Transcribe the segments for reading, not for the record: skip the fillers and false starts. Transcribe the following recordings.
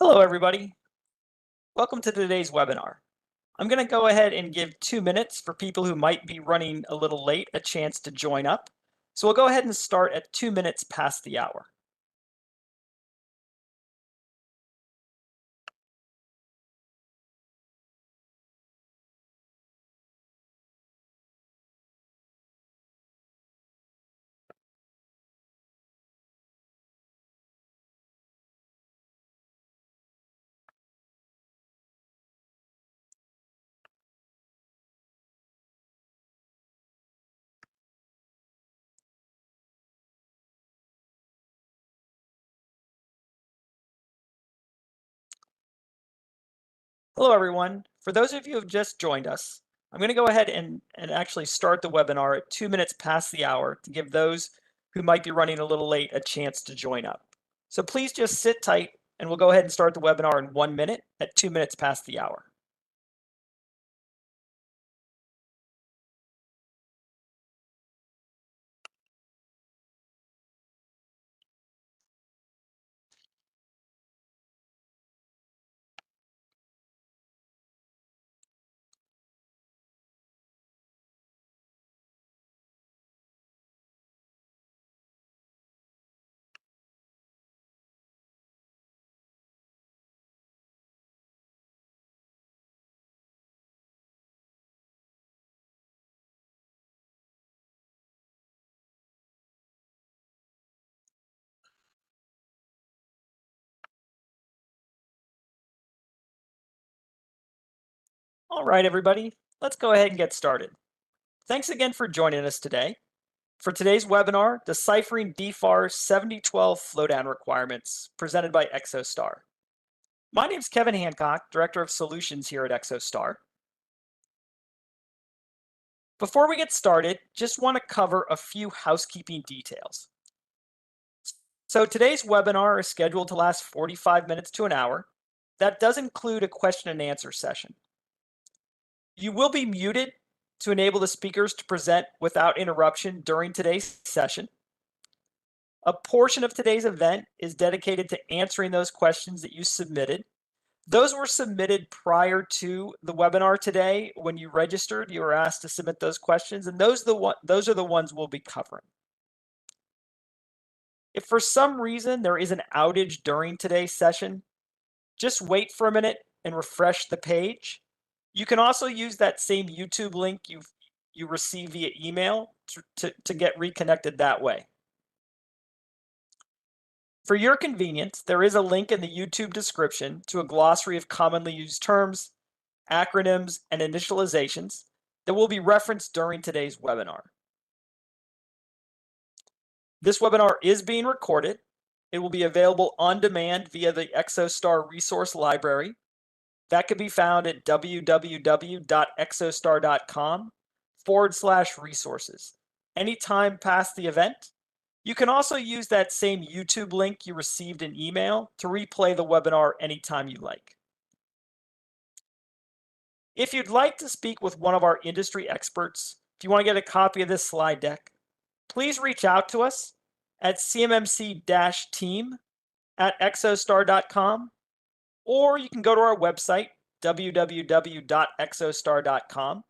Hello, everybody. Welcome to today's webinar. I'm going to go ahead and give 2 minutes for people who might be running a little late a chance to join up. So we'll go ahead and start at 2 minutes past the hour. Hello, everyone. For those of you who have just joined us, I'm going to go ahead and actually start the webinar at 2 minutes past the hour to give those who might be running a little late a chance to join up. So please just sit tight and we'll go ahead and start the webinar in 1 minute at 2 minutes past the hour. All right, everybody, let's go ahead and get started. Thanks again for joining us today. For today's webinar, Deciphering DFARS 7012 Flowdown Requirements, presented by Exostar. My name is Kevin Hancock, Director of Solutions here at Exostar. Before we get started, just want to cover a few housekeeping details. So today's webinar is scheduled to last 45 minutes to an hour. That does include a question and answer session. You will be muted to enable the speakers to present without interruption during today's session. A portion of today's event is dedicated to answering those questions that you submitted. Those were submitted prior to the webinar today. When you registered, you were asked to submit those questions, and those are the ones we'll be covering. If for some reason there is an outage during today's session, just wait for a minute and refresh the page. You can also use that same YouTube link you received via email to get reconnected that way. For your convenience, there is a link in the YouTube description to a glossary of commonly used terms, acronyms, and initializations that will be referenced during today's webinar. This webinar is being recorded. It will be available on demand via the Exostar resource library. That can be found at www.exostar.com/resources. Anytime past the event, you can also use that same YouTube link you received in email to replay the webinar anytime you like. If you'd like to speak with one of our industry experts, if you want to get a copy of this slide deck, please reach out to us at cmmc-team@exostar.com, or you can go to our website, www.exostar.com.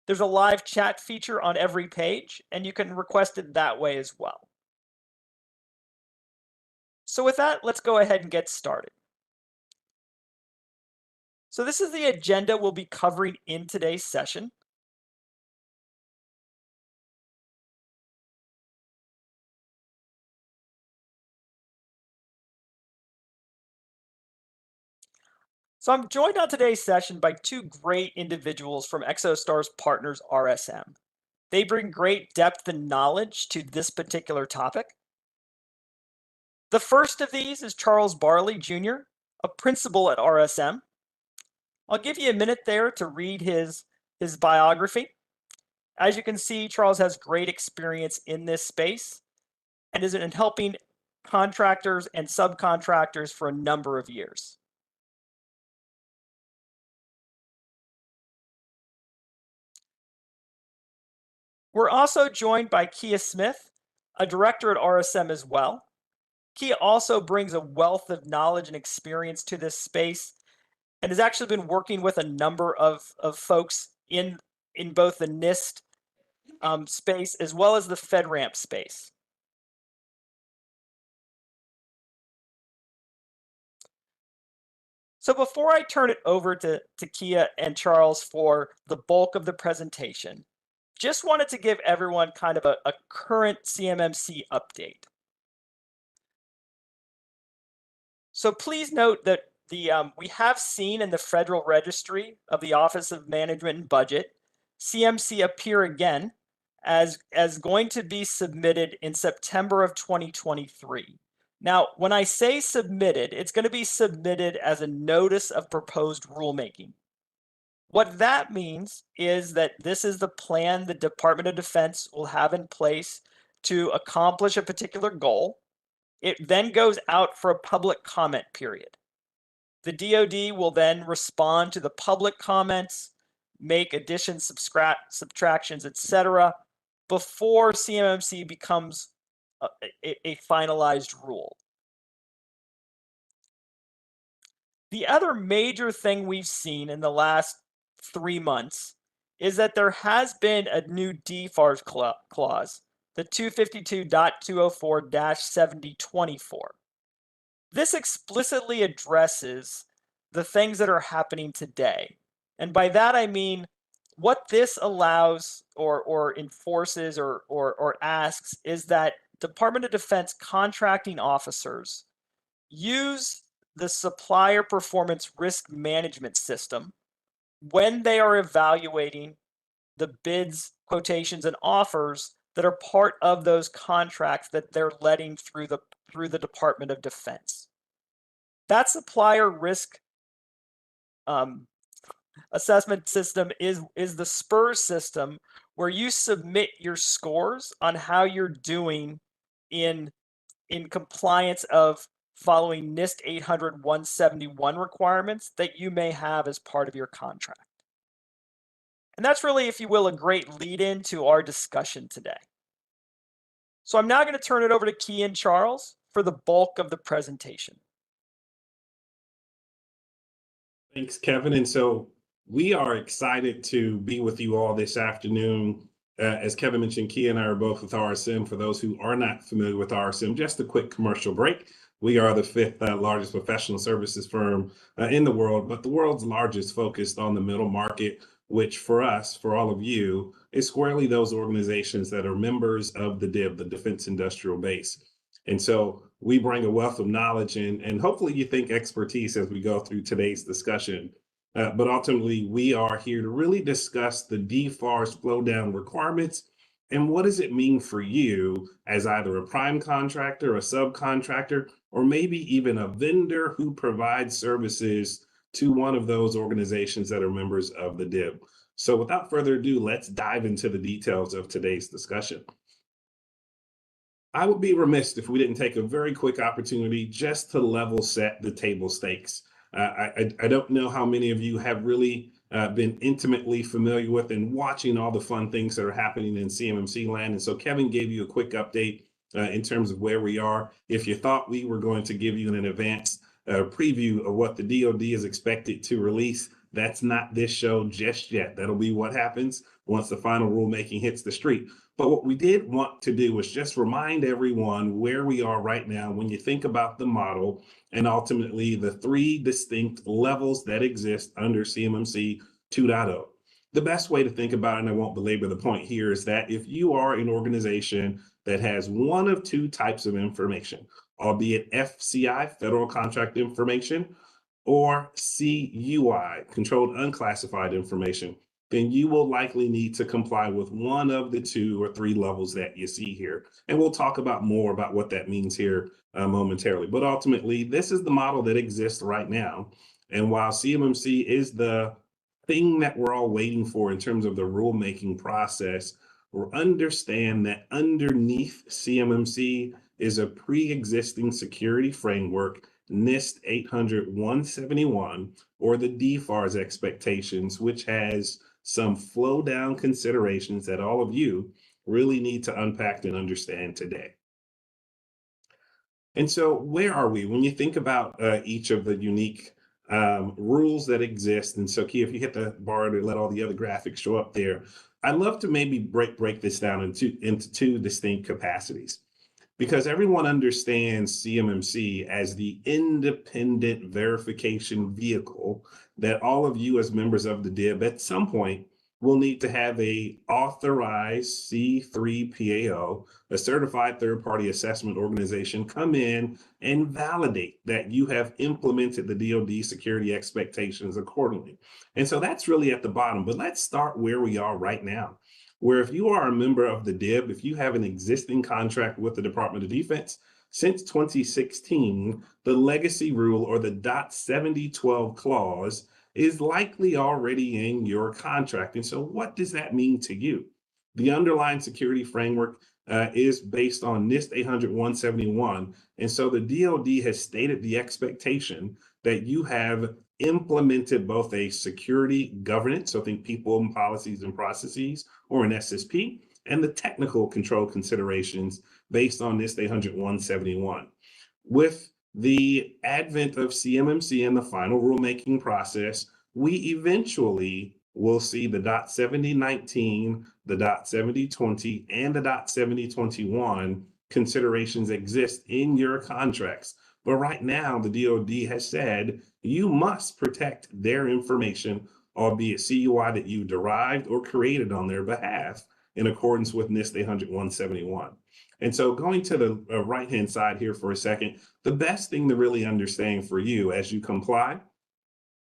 There's a live chat feature on every page, and you can request it that way as well. So with that, let's go ahead and get started. So this is the agenda we'll be covering in today's session. So I'm joined on today's session by two great individuals from Exostar's partners, RSM. They bring great depth and knowledge to this particular topic. The first of these is Charles Barley, Jr., a principal at RSM. I'll give you a minute there to read his biography. As you can see, Charles has great experience in this space and is in helping contractors and subcontractors for a number of years. We're also joined by Kia Smith, a director at RSM as well. Kia also brings a wealth of knowledge and experience to this space and has actually been working with a number of folks in both the NIST space as well as the FedRAMP space. So before I turn it over to Kia and Charles for the bulk of the presentation, just wanted to give everyone kind of a current CMMC update. So please note that we have seen in the Federal Registry of the Office of Management and Budget, CMC appear again as going to be submitted in September of 2023. Now, when I say submitted, it's going to be submitted as a notice of proposed rulemaking. What that means is that this is the plan the Department of Defense will have in place to accomplish a particular goal. It then goes out for a public comment period. The DoD will then respond to the public comments, make additions, subtractions, etc., before CMMC becomes a finalized rule. The other major thing we've seen in the last 3 months is that there has been a new DFARS clause, the 252.204-7024. This explicitly addresses the things that are happening today. And by that I mean what this allows or enforces or asks is that Department of Defense contracting officers use the supplier performance risk management system when they are evaluating the bids, quotations, and offers that are part of those contracts that they're letting through the Department of Defense. That supplier risk assessment system is the SPURS system, where you submit your scores on how you're doing in compliance of following NIST 800-171 requirements that you may have as part of your contract. And that's really, if you will, a great lead in to our discussion today. So I'm now going to turn it over to Kia and Charles for the bulk of the presentation. Thanks, Kevin. And so we are excited to be with you all this afternoon. As Kevin mentioned, Kia and I are both with RSM. For those who are not familiar with RSM, just a quick commercial break. We are the 5th largest professional services firm in the world, but the world's largest, focused on the middle market, which for us, for all of you, is squarely those organizations that are members of the DIB, the Defense Industrial Base. And so we bring a wealth of knowledge and hopefully you think expertise as we go through today's discussion. But ultimately, we are here to really discuss the DFARS flow down requirements and what does it mean for you as either a prime contractor, a subcontractor, or maybe even a vendor who provides services to one of those organizations that are members of the DIB. So without further ado, let's dive into the details of today's discussion. I would be remiss if we didn't take a very quick opportunity just to level set the table stakes. I don't know how many of you have really been intimately familiar with and watching all the fun things that are happening in CMMC land. And so Kevin gave you a quick update in terms of where we are. If you thought we were going to give you an advanced preview of what the DoD is expected to release, that's not this show just yet. That'll be what happens once the final rulemaking hits the street. But what we did want to do was just remind everyone where we are right now when you think about the model and ultimately the 3 distinct levels that exist under CMMC 2.0. The best way to think about it, and I won't belabor the point here, is that if you are an organization that has one of 2 types of information, albeit FCI, Federal Contract Information, or CUI, Controlled Unclassified Information, then you will likely need to comply with one of the 2 or 3 levels that you see here. And we'll talk about more about what that means here momentarily. But ultimately, this is the model that exists right now. And while CMMC is the thing that we're all waiting for in terms of the rulemaking process, we'll understand that underneath CMMC is a pre-existing security framework, NIST 800-171, or the DFARS expectations, which has some flow down considerations that all of you really need to unpack and understand today. And so where are we? When you think about each of the unique rules that exist, and so Key, if you hit the bar to let all the other graphics show up there, I'd love to maybe break this down into two distinct capacities, because everyone understands CMMC as the independent verification vehicle that all of you as members of the DIB at some point will need to have a authorized C3PAO, a certified third-party assessment organization, come in and validate that you have implemented the DoD security expectations accordingly. And so that's really at the bottom, but let's start where we are right now, where if you are a member of the DIB, if you have an existing contract with the Department of Defense, since 2016, the legacy rule or the .7012 clause is likely already in your contract. And so what does that mean to you? The underlying security framework is based on NIST 800-171. And so the DoD has stated the expectation that you have implemented both a security governance, so think people and policies and processes, or an SSP, and the technical control considerations based on NIST 800-171. With the advent of CMMC and the final rulemaking process, we eventually will see the .7019, the .7020, and the .7021 considerations exist in your contracts. But right now, the DoD has said you must protect their information, albeit CUI that you derived or created on their behalf in accordance with NIST 800-171. And so going to the right-hand side here for a second, the best thing to really understand for you as you comply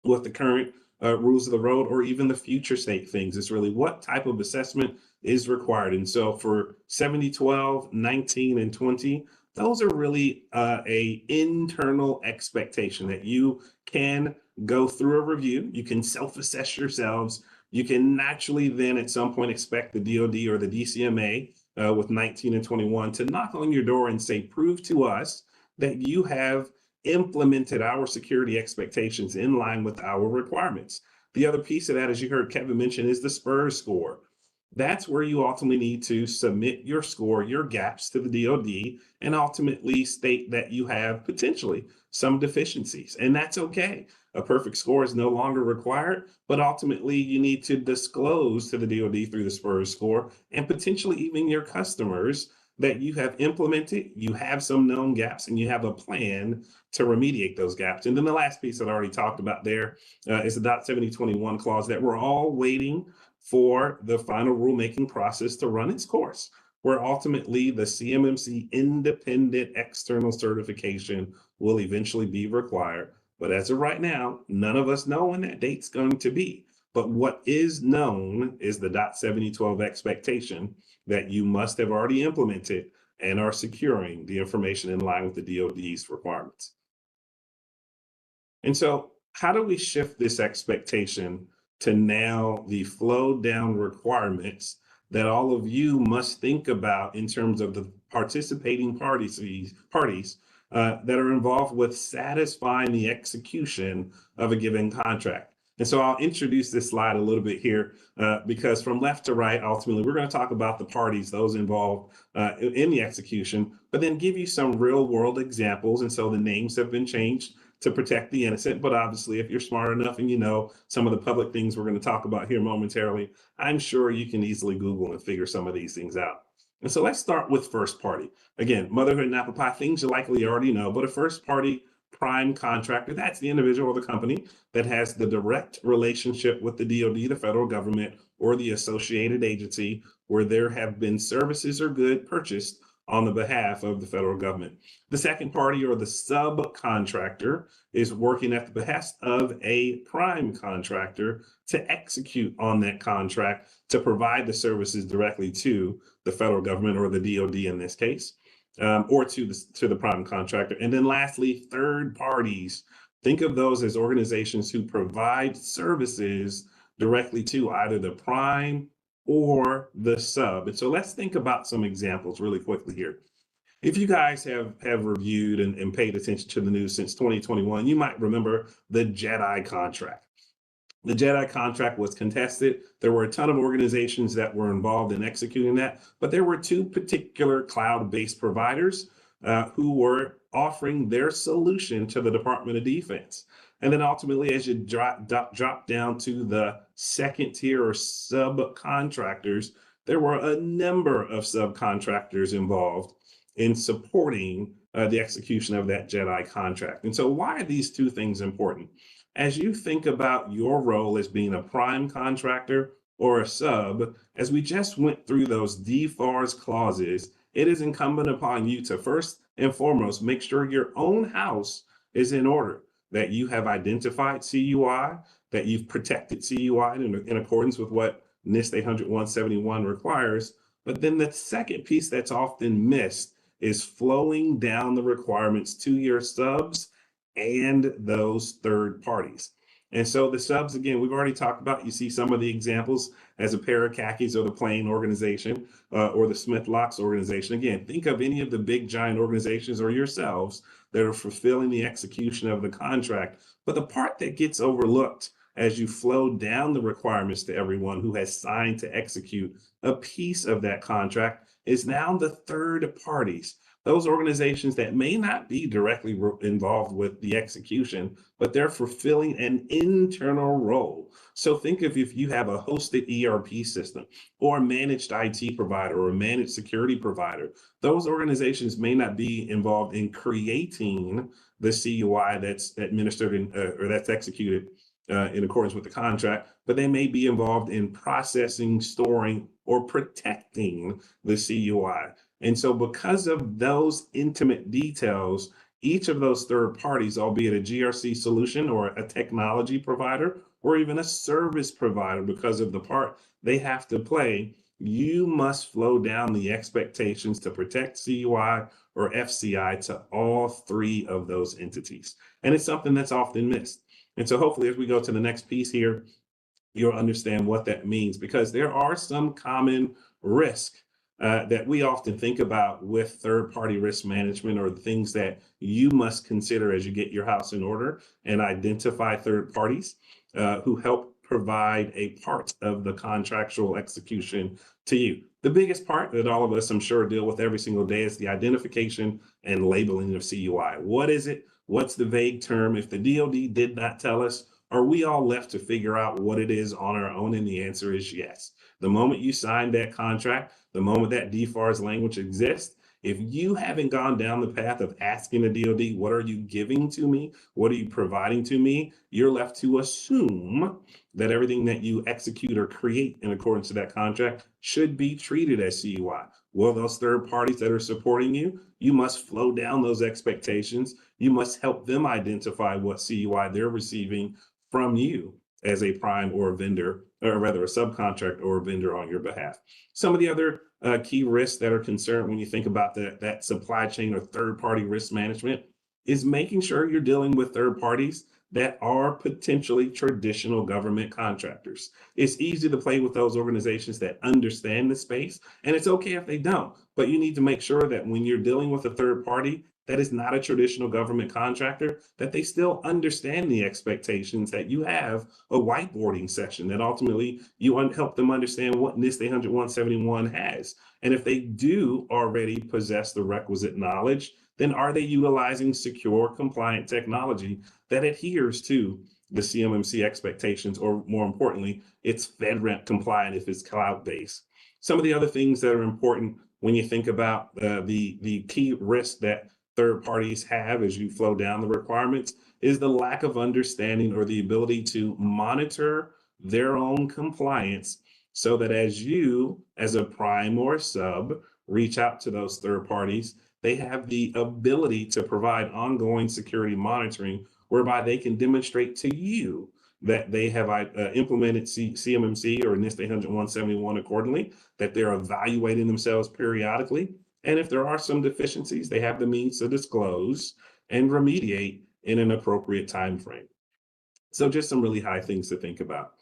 with the current rules of the road or even the future state things is really what type of assessment is required. And so for 7012, 19, and 20, those are really a internal expectation that you can go through a review. You can self-assess yourselves. You can naturally then at some point expect the DoD or the DCMA with 19 and 21 to knock on your door and say, prove to us that you have implemented our security expectations in line with our requirements. The other piece of that, as you heard Kevin mention, is the SPURS score. That's where you ultimately need to submit your score, your gaps to the DoD, and ultimately state that you have potentially some deficiencies. And that's okay. A perfect score is no longer required, but ultimately you need to disclose to the DoD through the SPURS score and potentially even your customers that you have implemented, you have some known gaps, and you have a plan to remediate those gaps. And then the last piece that I already talked about there is the .7021 clause that we're all waiting for the final rulemaking process to run its course, where ultimately the CMMC independent external certification will eventually be required. But as of right now, none of us know when that date's going to be. But what is known is the .7012 expectation that you must have already implemented and are securing the information in line with the DoD's requirements. And so how do we shift this expectation to now the flow down requirements that all of you must think about in terms of the participating parties that are involved with satisfying the execution of a given contract? And so I'll introduce this slide a little bit here because from left to right, ultimately, we're going to talk about the parties, those involved in the execution, but then give you some real world examples. And so the names have been changed to protect the innocent. But obviously, if you're smart enough and you know some of the public things we're going to talk about here momentarily, I'm sure you can easily Google and figure some of these things out. And so let's start with first party. Again, motherhood and apple pie, things you likely already know, but a first party prime contractor, that's the individual or the company that has the direct relationship with the DoD, the federal government, or the associated agency where there have been services or good purchased on the behalf of the federal government. The second party or the subcontractor is working at the behest of a prime contractor to execute on that contract to provide the services directly to the federal government or the DoD in this case. Or to the prime contractor. And then lastly, third parties. Think of those as organizations who provide services directly to either the prime or the sub. And so let's think about some examples really quickly here. If you guys have reviewed and paid attention to the news since 2021, you might remember the JEDI contract. The JEDI contract was contested. There were a ton of organizations that were involved in executing that, but there were two particular cloud-based providers who were offering their solution to the Department of Defense. And then ultimately, as you drop down to the second tier or subcontractors, there were a number of subcontractors involved in supporting the execution of that JEDI contract. And so why are these two things important? As you think about your role as being a prime contractor or a sub, as we just went through those DFARS clauses, it is incumbent upon you to first and foremost make sure your own house is in order, that you have identified CUI, that you've protected CUI in accordance with what NIST 800-171 requires. But then the second piece that's often missed is flowing down the requirements to your subs and those third parties. And so the subs, again, we've already talked about, you see some of the examples as a pair of khakis or the Plain organization or the Smith Locks organization. Again, think of any of the big giant organizations or yourselves that are fulfilling the execution of the contract. But the part that gets overlooked as you flow down the requirements to everyone who has signed to execute a piece of that contract is now the third parties. Those organizations that may not be directly involved with the execution, but they're fulfilling an internal role. So think of if you have a hosted ERP system or a managed IT provider or a managed security provider, those organizations may not be involved in creating the CUI that's administered or that's executed in accordance with the contract, but they may be involved in processing, storing, or protecting the CUI. And so because of those intimate details, each of those third parties, albeit a GRC solution or a technology provider, or even a service provider, because of the part they have to play, you must flow down the expectations to protect CUI or FCI to all three of those entities. And it's something that's often missed. And so hopefully as we go to the next piece here, you'll understand what that means, because there are some common risks that we often think about with third-party risk management, or the things that you must consider as you get your house in order and identify third parties who help provide a part of the contractual execution to you. The biggest part that all of us, I'm sure, deal with every single day is the identification and labeling of CUI. What is it? What's the vague term? If the DoD did not tell us, are we all left to figure out what it is on our own? And the answer is yes. The moment you sign that contract, the moment that DFARS language exists, if you haven't gone down the path of asking the DoD, what are you giving to me? What are you providing to me? You're left to assume that everything that you execute or create in accordance to that contract should be treated as CUI. Well, those third parties that are supporting you, you must flow down those expectations. You must help them identify what CUI they're receiving from you as a prime or a vendor, or rather a subcontract or a vendor on your behalf. Some of the other key risks that are concerned when you think about that supply chain or third-party risk management is making sure you're dealing with third parties that are potentially traditional government contractors. It's easy to play with those organizations that understand the space, and it's okay if they don't, but you need to make sure that when you're dealing with a third party that is not a traditional government contractor, that they still understand the expectations, that you have a whiteboarding session, that ultimately you help them understand what NIST 800-171 has. And if they do already possess the requisite knowledge, then are they utilizing secure, compliant technology that adheres to the CMMC expectations, or more importantly, it's FedRAMP compliant if it's cloud-based. Some of the other things that are important when you think about the key risks that third parties have as you flow down the requirements is the lack of understanding or the ability to monitor their own compliance, so that as you, as a prime or sub, reach out to those third parties, they have the ability to provide ongoing security monitoring, whereby they can demonstrate to you that they have implemented CMMC or NIST 800-171 accordingly, that they're evaluating themselves periodically. And if there are some deficiencies, they have the means to disclose and remediate in an appropriate time frame. So just some really high things to think about.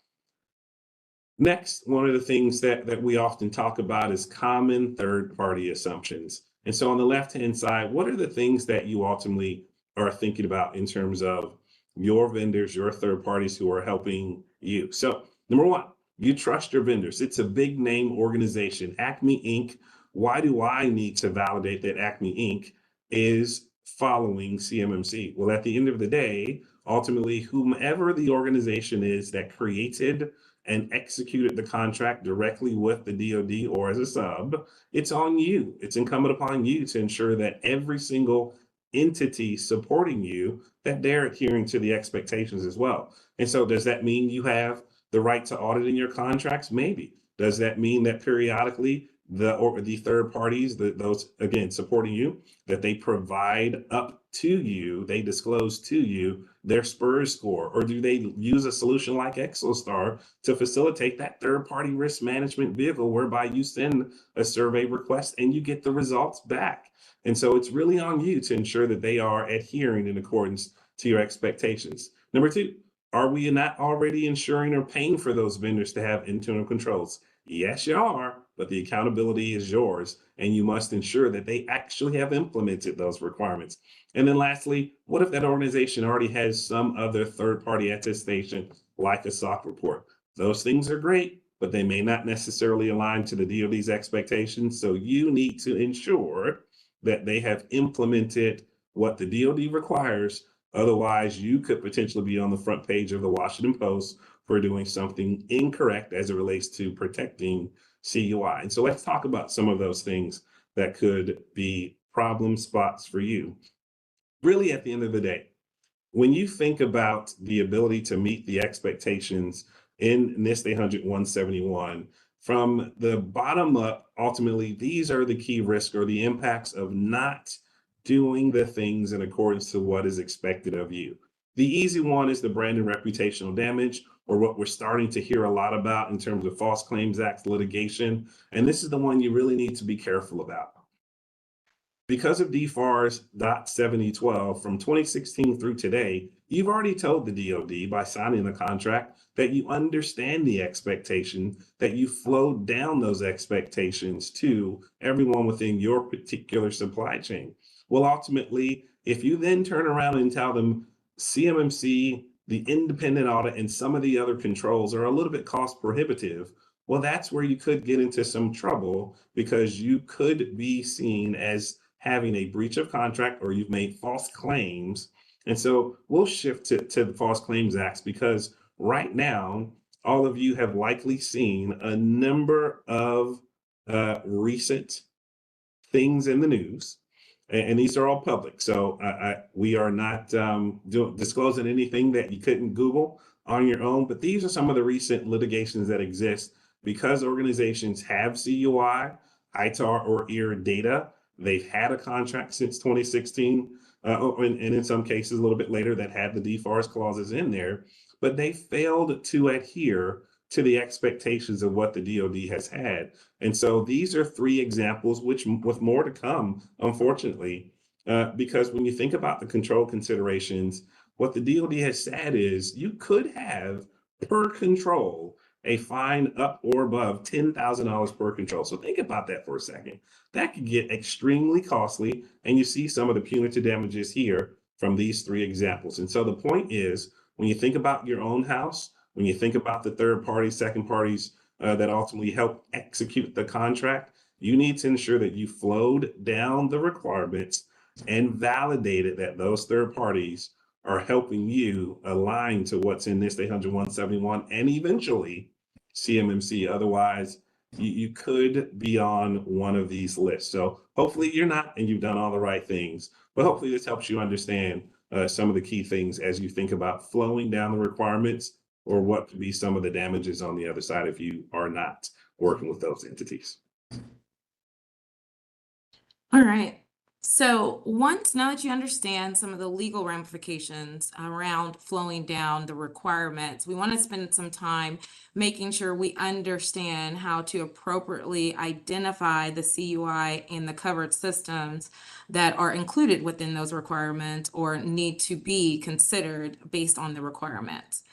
Next, one of the things that we often talk about is common third-party assumptions. And so on the left-hand side, what are the things that you ultimately are thinking about in terms of your vendors, your third parties who are helping you? So number one, you trust your vendors. It's a big name organization, Acme Inc. Why do I need to validate that Acme Inc. is following CMMC. Well, at the end of the day, ultimately, whomever the organization is that created and executed the contract directly with the DoD or as a sub, it's on you. It's incumbent upon you to ensure that every single entity supporting you, that they're adhering to the expectations as well. And so does that mean you have the right to audit in your contracts? Maybe. Does that mean that periodically the third parties, those again supporting you, that they provide up to you, they disclose to you their SPURS score, or do they use a solution like Exostar to facilitate that third party risk management vehicle whereby you send a survey request and you get the results back? And so it's really on you to ensure that they are adhering in accordance to your expectations. Number two, are we not already ensuring or paying for those vendors to have internal controls? Yes, you are, but the accountability is yours, and you must ensure that they actually have implemented those requirements. And then lastly, what if that organization already has some other third-party attestation, like a SOC report? Those things are great, but they may not necessarily align to the DoD's expectations, so you need to ensure that they have implemented what the DoD requires. Otherwise, you could potentially be on the front page of the Washington Post for doing something incorrect as it relates to protecting CUI. And so let's talk about some of those things that could be problem spots for you. Really, at the end of the day, when you think about the ability to meet the expectations in NIST 800-171, from the bottom up, ultimately, these are the key risks or the impacts of not doing the things in accordance to what is expected of you. The easy one is the brand and reputational damage, or what we're starting to hear a lot about in terms of False Claims Act litigation. And this is the one you really need to be careful about. Because of DFARS .7012 from 2016 through today, you've already told the DoD by signing the contract that you understand the expectation, that you flowed down those expectations to everyone within your particular supply chain. Well, ultimately, if you then turn around and tell them CMMC, the independent audit, and some of the other controls are a little bit cost prohibitive, well, that's where you could get into some trouble, because you could be seen as having a breach of contract, or you've made false claims. And so we'll shift to the False Claims Acts, because right now, all of you have likely seen a number of recent things in the news, and these are all public. So we are not disclosing anything that you couldn't Google on your own, but these are some of the recent litigations that exist because organizations have CUI, ITAR, or EAR data. They've had a contract since 2016, and in some cases a little bit later that had the DFARS clauses in there, but they failed to adhere to the expectations of what the DoD has had. And so these are three examples, which with more to come, unfortunately, because when you think about the control considerations, what the DoD has said is you could have per control a fine up or above $10,000 per control. So think about that for a second. That could get extremely costly, and you see some of the punitive damages here from these three examples. And so the point is, when you think about your own house, when you think about the third parties, second parties that ultimately help execute the contract, you need to ensure that you flowed down the requirements and validated that those third parties are helping you align to what's in NIST 800-171 and eventually CMMC. Otherwise, you could be on one of these lists. So hopefully you're not, and you've done all the right things. But hopefully this helps you understand some of the key things as you think about flowing down the requirements, or what could be some of the damages on the other side if you are not working with those entities. All right. So now that you understand some of the legal ramifications around flowing down the requirements, we want to spend some time making sure we understand how to appropriately identify the CUI and the covered systems that are included within those requirements or need to be considered based on the requirements.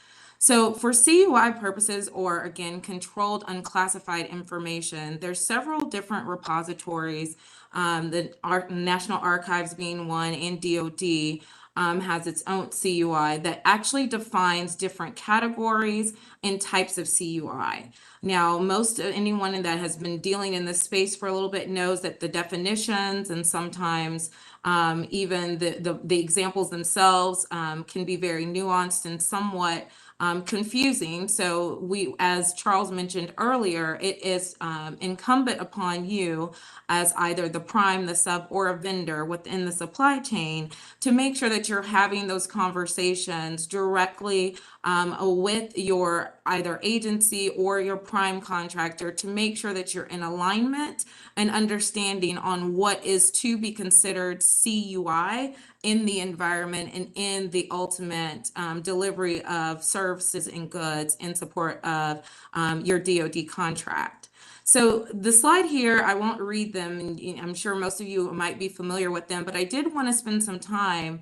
So for CUI purposes, or again, controlled unclassified information, there's several different repositories, the National Archives being one, and DoD, has its own CUI that actually defines different categories and types of CUI. Now, anyone that has been dealing in this space for a little bit knows that the definitions and sometimes even the examples themselves can be very nuanced and somewhat confusing. So as Charles mentioned earlier, it is incumbent upon you as either the prime, the sub, or a vendor within the supply chain to make sure that you're having those conversations directly with your either agency or your prime contractor to make sure that you're in alignment and understanding on what is to be considered CUI in the environment and in the ultimate delivery of services and goods in support of your DoD contract. So the slide here, I won't read them, and I'm sure most of you might be familiar with them, but I did want to spend some time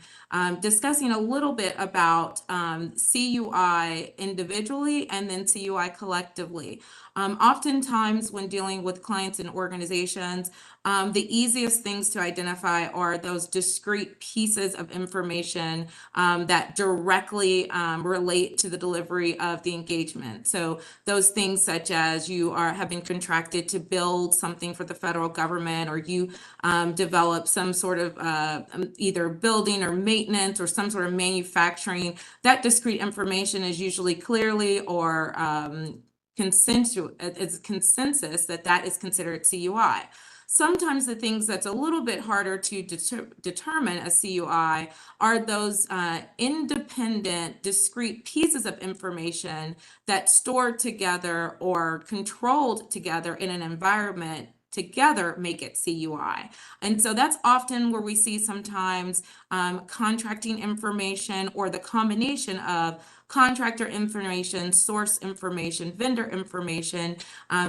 discussing a little bit about CUI individually and then CUI collectively. Oftentimes when dealing with clients and organizations, the easiest things to identify are those discrete pieces of information that directly relate to the delivery of the engagement. So those things such as you have been contracted to build something for the federal government, or you develop some sort of either building or maintenance or some sort of manufacturing. That discrete information is usually clearly or it's consensus that is considered CUI. Sometimes the things that's a little bit harder to determine a CUI are those independent, discrete pieces of information that stored together or controlled together in an environment together make it CUI. And so that's often where we see sometimes contracting information or the combination of contractor information, source information, vendor information,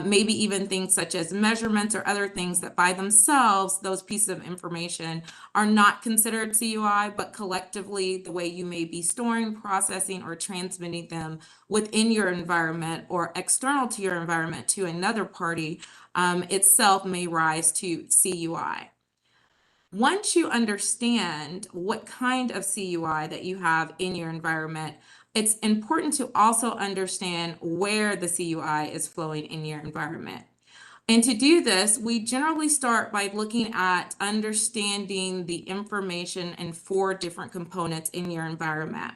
maybe even things such as measurements or other things that by themselves, those pieces of information are not considered CUI, but collectively the way you may be storing, processing, or transmitting them within your environment or external to your environment to another party itself may rise to CUI. Once you understand what kind of CUI that you have in your environment, it's important to also understand where the CUI is flowing in your environment. And to do this, we generally start by looking at understanding the information in 4 different components in your environment.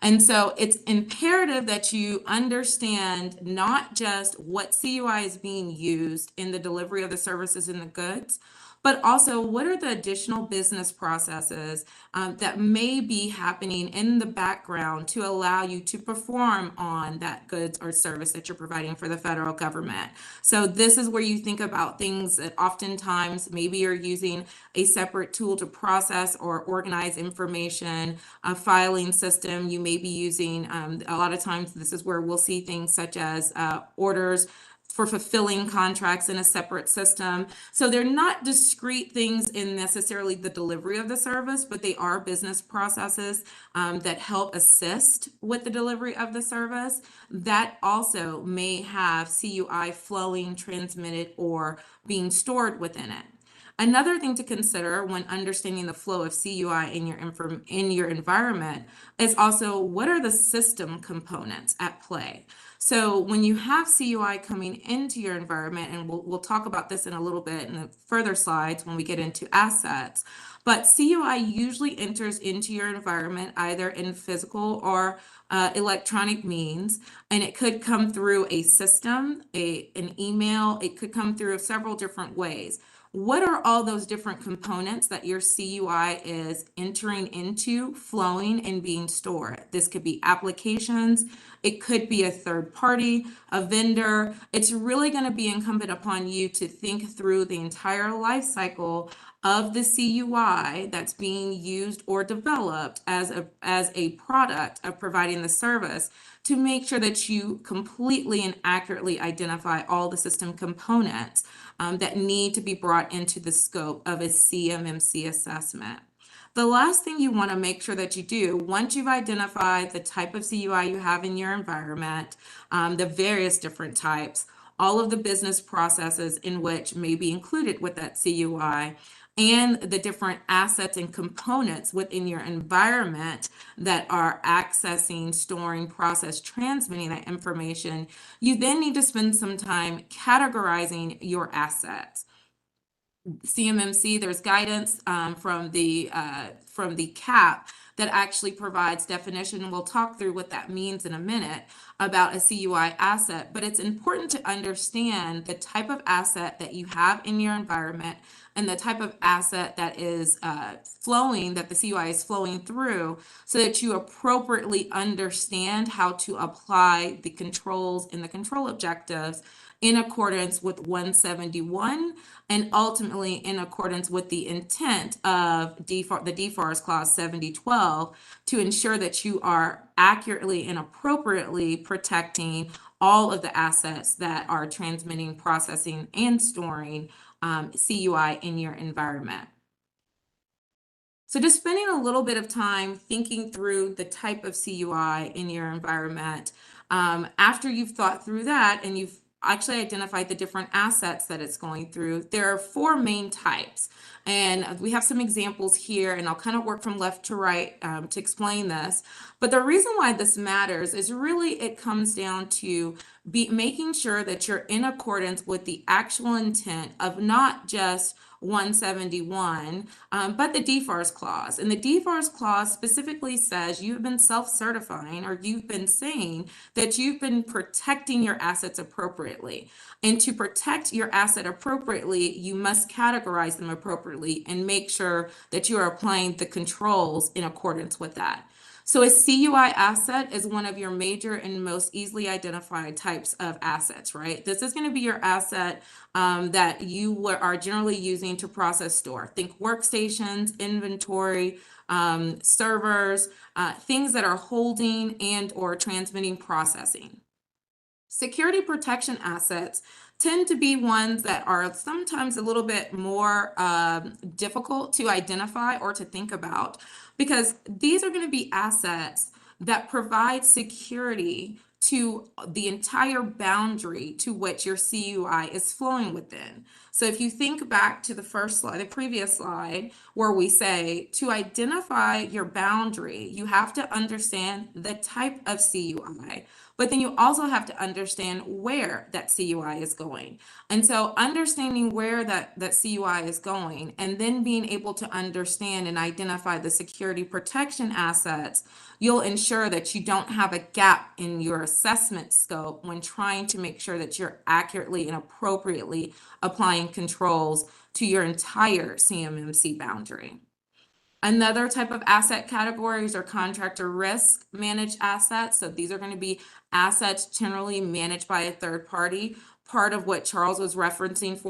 And so it's imperative that you understand not just what CUI is being used in the delivery of the services and the goods, but also what are the additional business processes that may be happening in the background to allow you to perform on that goods or service that you're providing for the federal government. So this is where you think about things that oftentimes maybe you're using a separate tool to process or organize information, a filing system. You may be using, a lot of times this is where we'll see things such as orders for fulfilling contracts in a separate system. So they're not discrete things in necessarily the delivery of the service, but they are business processes that help assist with the delivery of the service that also may have CUI flowing, transmitted, or being stored within it. Another thing to consider when understanding the flow of CUI in your environment is also what are the system components at play. So when you have CUI coming into your environment, and we'll talk about this in a little bit in the further slides when we get into assets, but CUI usually enters into your environment either in physical or electronic means, and it could come through a system, an email, it could come through several different ways. What are all those different components that your CUI is entering into, flowing, and being stored? This could be applications. It could be a third party, a vendor. It's really going to be incumbent upon you to think through the entire life cycle of the CUI that's being used or developed as a product of providing the service to make sure that you completely and accurately identify all the system components that need to be brought into the scope of a CMMC assessment. The last thing you want to make sure that you do, once you've identified the type of CUI you have in your environment, the various different types, all of the business processes in which may be included with that CUI, and the different assets and components within your environment that are accessing, storing, transmitting that information, you then need to spend some time categorizing your assets. CMMC, there's guidance from the CAP that actually provides definition. We'll talk through what that means in a minute about a CUI asset, but it's important to understand the type of asset that you have in your environment and the type of asset that is flowing, that the CUI is flowing through, so that you appropriately understand how to apply the controls and the control objectives in accordance with 171 and ultimately in accordance with the intent of the DFARS clause 7012 to ensure that you are accurately and appropriately protecting all of the assets that are transmitting, processing, and storing CUI in your environment. So just spending a little bit of time thinking through the type of CUI in your environment. After you've thought through that and you've actually identified the different assets that it's going through, there are 4 main types. And we have some examples here, and I'll kind of work from left to right to explain this. But the reason why this matters is really it comes down to making sure that you're in accordance with the actual intent of not just 171, but the DFARS clause. And the DFARS clause specifically says you've been self-certifying, or you've been saying that you've been protecting your assets appropriately. And to protect your asset appropriately, you must categorize them appropriately and make sure that you are applying the controls in accordance with that. So a CUI asset is one of your major and most easily identified types of assets, right? This is going to be your asset that you are generally using to process, store. Think workstations, inventory, servers, things that are holding and or transmitting processing. Security protection assets tend to be ones that are sometimes a little bit more difficult to identify or to think about, because these are going to be assets that provide security to the entire boundary to which your CUI is flowing within. So if you think back to the first slide, the previous slide, where we say to identify your boundary, you have to understand the type of CUI, but then you also have to understand where that CUI is going. And so understanding where that CUI is going, and then being able to understand and identify the security protection assets, you'll ensure that you don't have a gap in your assessment scope when trying to make sure that you're accurately and appropriately applying controls to your entire CMMC boundary. Another type of asset categories are contractor risk managed assets. So these are going to be assets generally managed by a third party. Part of what Charles was referencing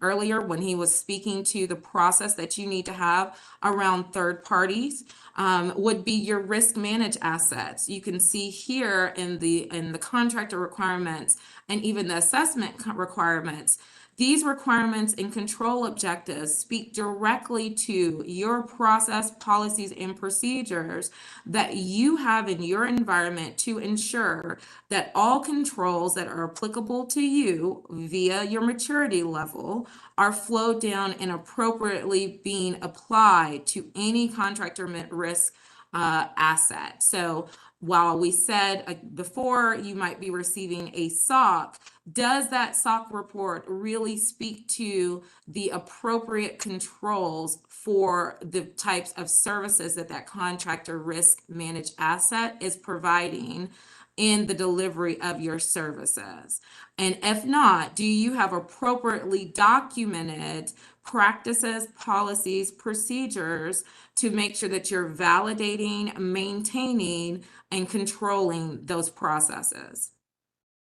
earlier when he was speaking to the process that you need to have around third parties would be your risk managed assets. You can see here in the contractor requirements and even the assessment requirements. These requirements and control objectives speak directly to your process, policies, and procedures that you have in your environment to ensure that all controls that are applicable to you via your maturity level are flowed down and appropriately being applied to any contractor risk asset. So while we said before you might be receiving a SOC, does that SOC report really speak to the appropriate controls for the types of services that contractor risk managed asset is providing in the delivery of your services? And if not, do you have appropriately documented practices, policies, procedures to make sure that you're validating, maintaining, and controlling those processes?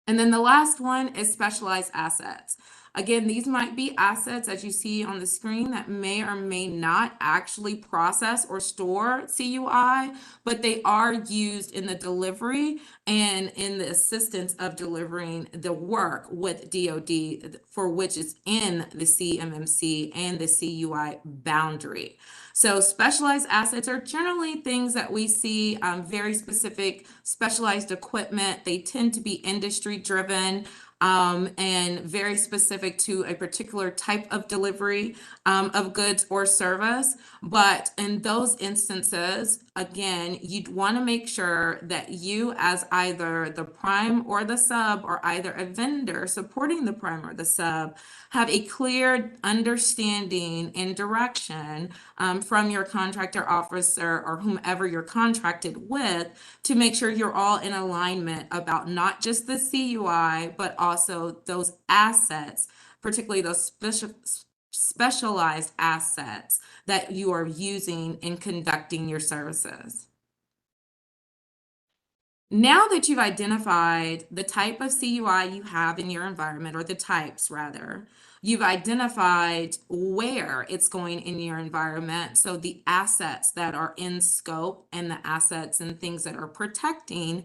And then the last one is specialized assets. Again, these might be assets, as you see on the screen, that may or may not actually process or store CUI, but they are used in the delivery and in the assistance of delivering the work with DoD, for which is in the CMMC and the CUI boundary. So specialized assets are generally things that we see, very specific specialized equipment. They tend to be industry driven. and very specific to a particular type of delivery of goods or service. But in those instances, again, you'd want to make sure that you, as either the prime or the sub, or either a vendor supporting the prime or the sub, have a clear understanding and direction from your contractor officer or whomever you're contracted with, to make sure you're all in alignment about not just the CUI, but also those assets, particularly those specialized assets that you are using in conducting your services. Now that you've identified the type of CUI you have in your environment, or the types rather, you've identified where it's going in your environment, so the assets that are in scope and the assets and things that are protecting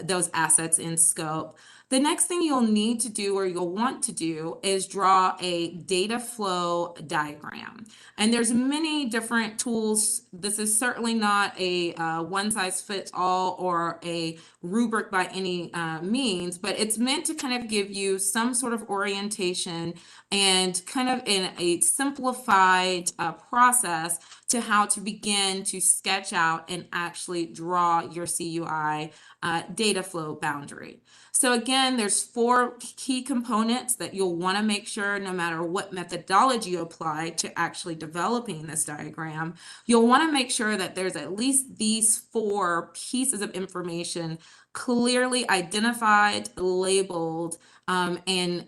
those assets in scope. The next thing you'll need to do, or you'll want to do, is draw a data flow diagram. And there's many different tools. This is certainly not a one size fits all or a rubric by any means, but it's meant to kind of give you some sort of orientation and kind of in a simplified process to how to begin to sketch out and actually draw your CUI data flow boundary. So again, there's 4 key components that you'll want to make sure, no matter what methodology you apply to actually developing this diagram, you'll want to make sure that there's at least these 4 pieces of information clearly identified, labeled, and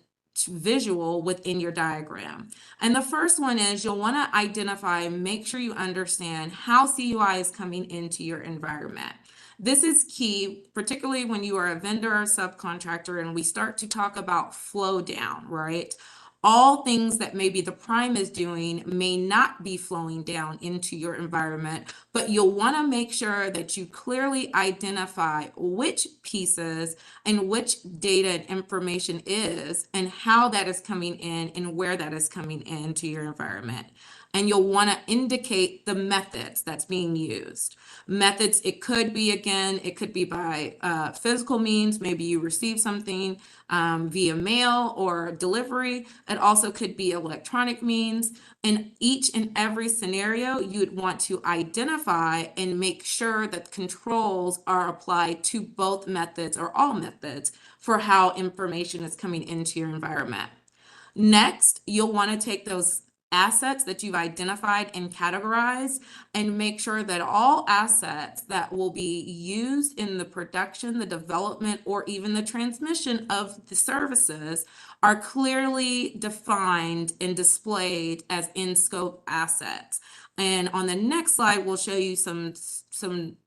visual within your diagram. And the first one is, you'll want to identify, make sure you understand how CUI is coming into your environment. This is key, particularly when you are a vendor or subcontractor and we start to talk about flow down, right? All things that maybe the prime is doing may not be flowing down into your environment, but you'll want to make sure that you clearly identify which pieces and which data and information is, and how that is coming in and where that is coming into your environment. And you'll want to indicate the methods that's being used. Methods, it could be, again, it could be by physical means. Maybe you receive something via mail or delivery. It also could be electronic means. In each and every scenario, you'd want to identify and make sure that controls are applied to both methods or all methods for how information is coming into your environment. Next, you'll want to take those assets that you've identified and categorized and make sure that all assets that will be used in the production, the development, or even the transmission of the services are clearly defined and displayed as in-scope assets. And on the next slide, we'll show you some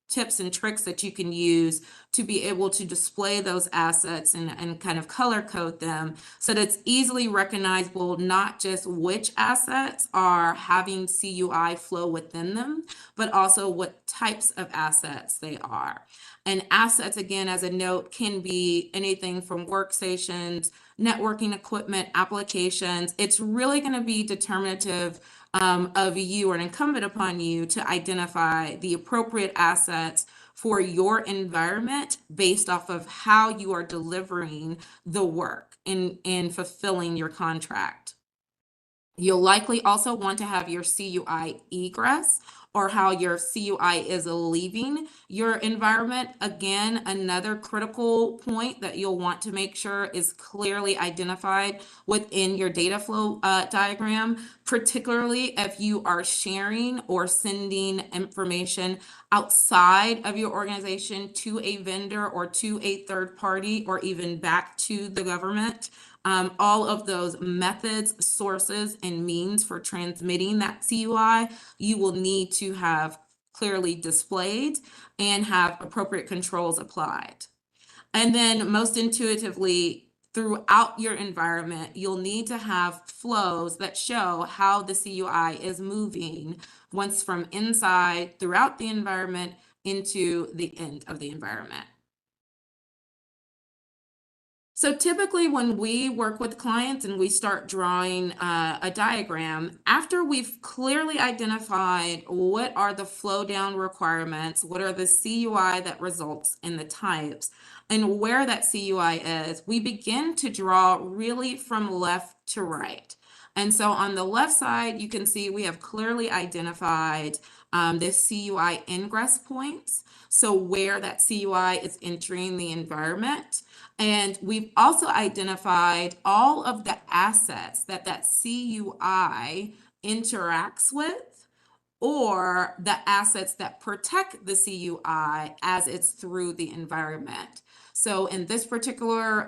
tips and tricks that you can use to be able to display those assets and kind of color code them so that it's easily recognizable, not just which assets are having CUI flow within them, but also what types of assets they are. And assets, again, as a note, can be anything from workstations, networking equipment, applications. It's really going to be determinative of you, or incumbent upon you, to identify the appropriate assets for your environment based off of how you are delivering the work and fulfilling your contract. You'll likely also want to have your CUI egress, or how your CUI is leaving your environment. Again, another critical point that you'll want to make sure is clearly identified within your data flow diagram, particularly if you are sharing or sending information outside of your organization to a vendor or to a third party, or even back to the government. All of those methods, sources, and means for transmitting that CUI, you will need to have clearly displayed and have appropriate controls applied. And then most intuitively, throughout your environment, you'll need to have flows that show how the CUI is moving once from inside throughout the environment into the end of the environment. So typically when we work with clients and we start drawing a diagram, after we've clearly identified what are the flow down requirements, what are the CUI that results in the types, and where that CUI is, we begin to draw really from left to right. And so on the left side, you can see we have clearly identified the CUI ingress points. So where that CUI is entering the environment. And we've also identified all of the assets that that CUI interacts with, or the assets that protect the CUI as it's through the environment. So in this particular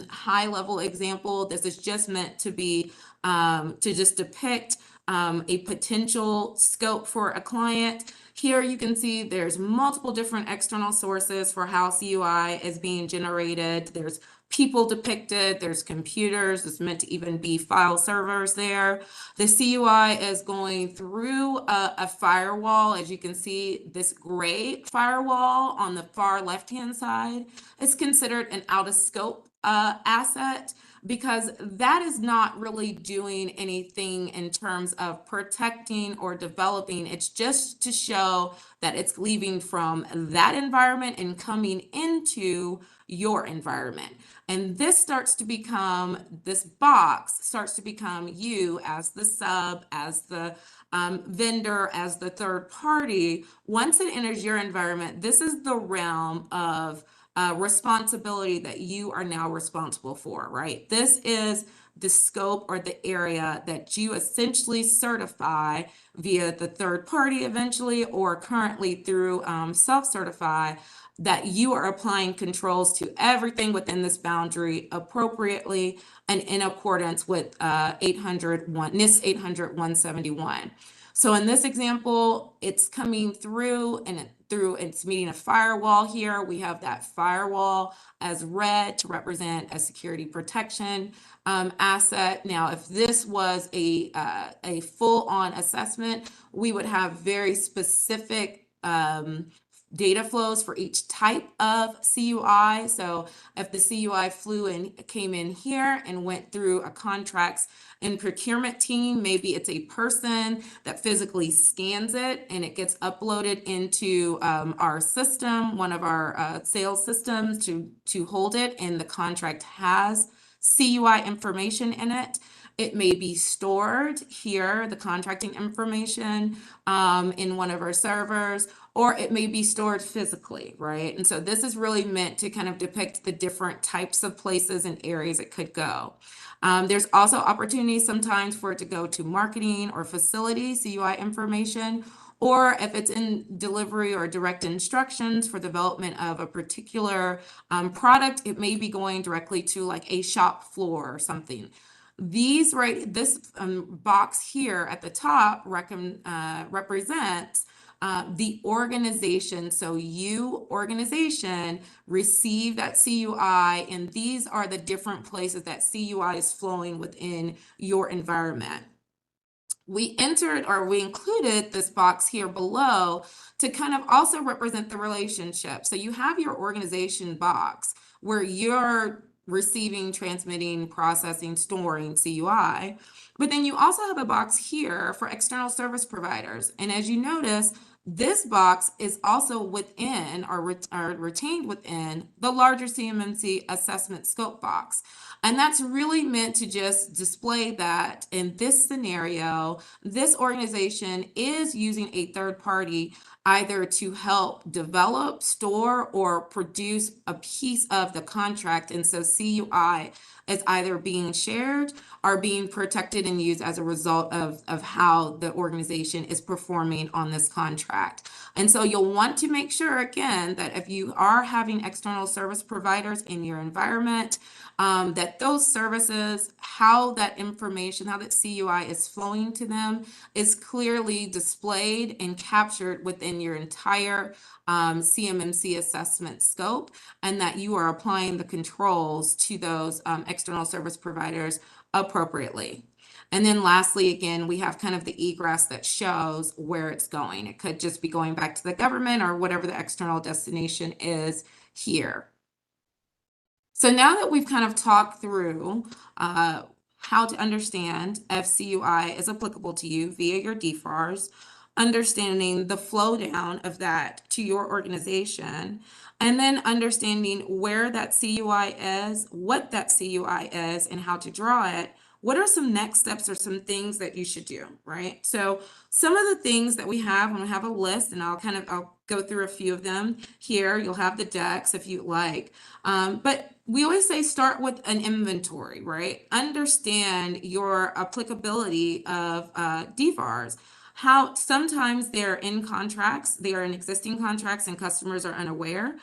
high level example, this is just meant to be to just depict a potential scope for a client. Here you can see there's multiple different external sources for how CUI is being generated. There's people depicted, there's computers, it's meant to even be file servers there. The CUI is going through a firewall. As you can see, this gray firewall on the far left-hand side is considered an out-of-scope asset, because that is not really doing anything in terms of protecting or developing. It's just to show that it's leaving from that environment and coming into your environment. And this starts to become, this box starts to become you as the sub, as the vendor, as the third party. Once it enters your environment, this is the realm of responsibility that you are now responsible for, right? This is the scope or the area that you essentially certify via the third party eventually, or currently through self-certify, that you are applying controls to everything within this boundary appropriately and in accordance with NIST 800-171. So in this example, it's coming through and it's meeting a firewall here. We have that firewall as red to represent a security protection asset. Now, if this was a full-on assessment, we would have very specific data flows for each type of CUI. So if the CUI came in here and went through a contracts and procurement team, maybe it's a person that physically scans it and it gets uploaded into our system, one of our sales systems to hold it, and the contract has CUI information in it. It may be stored here, the contracting information, in one of our servers, or it may be stored physically, right? And so this is really meant to kind of depict the different types of places and areas it could go. There's also opportunities sometimes for it to go to marketing or facility CUI information, or if it's in delivery or direct instructions for development of a particular product, it may be going directly to like a shop floor or something. This box here at the top represents the organization. So you, organization, receive that CUI, and these are the different places that CUI is flowing within your environment. We included this box here below to kind of also represent the relationship. So you have your organization box where you're receiving, transmitting, processing, storing CUI. But then you also have a box here for external service providers. And as you notice, this box is also within or retained within the larger CMMC assessment scope box. And that's really meant to just display that in this scenario, this organization is using a third party either to help develop, store, or produce a piece of the contract. And so CUI is either being shared or being protected and used as a result of how the organization is performing on this contract. And so you'll want to make sure, again, that if you are having external service providers in your environment, that those services, how that information, how that CUI is flowing to them is clearly displayed and captured within your entire CMMC assessment scope, and that you are applying the controls to those external service providers appropriately. And then lastly, again, we have kind of the egress that shows where it's going. It could just be going back to the government or whatever the external destination is here. So now that we've kind of talked through how to understand if CUI is applicable to you via your DFARS, understanding the flow down of that to your organization, and then understanding where that CUI is, what that CUI is, and how to draw it, what are some next steps or some things that you should do, right? So some of the things that we have, I'm gonna have a list and I'll go through a few of them here. You'll have the decks if you like. But we always say start with an inventory, right? Understand your applicability of DFARS. How sometimes they're in contracts, they are in existing contracts and customers are unaware.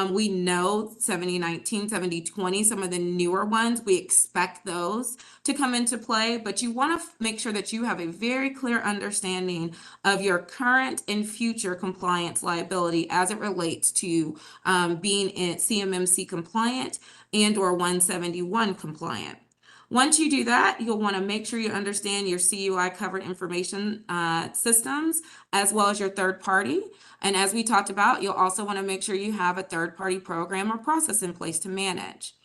We know 7019, 7020, some of the newer ones, we expect those to come into play, but you want to make sure that you have a very clear understanding of your current and future compliance liability as it relates to being in CMMC compliant and or 171 compliant. Once you do that, you'll want to make sure you understand your CUI covered information systems as well as your third party. And as we talked about, you'll also want to make sure you have a third party program or process in place to manage.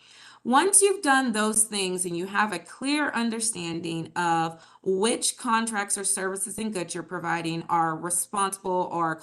Once you've done those things and you have a clear understanding of which contracts or services and goods you're providing are responsible or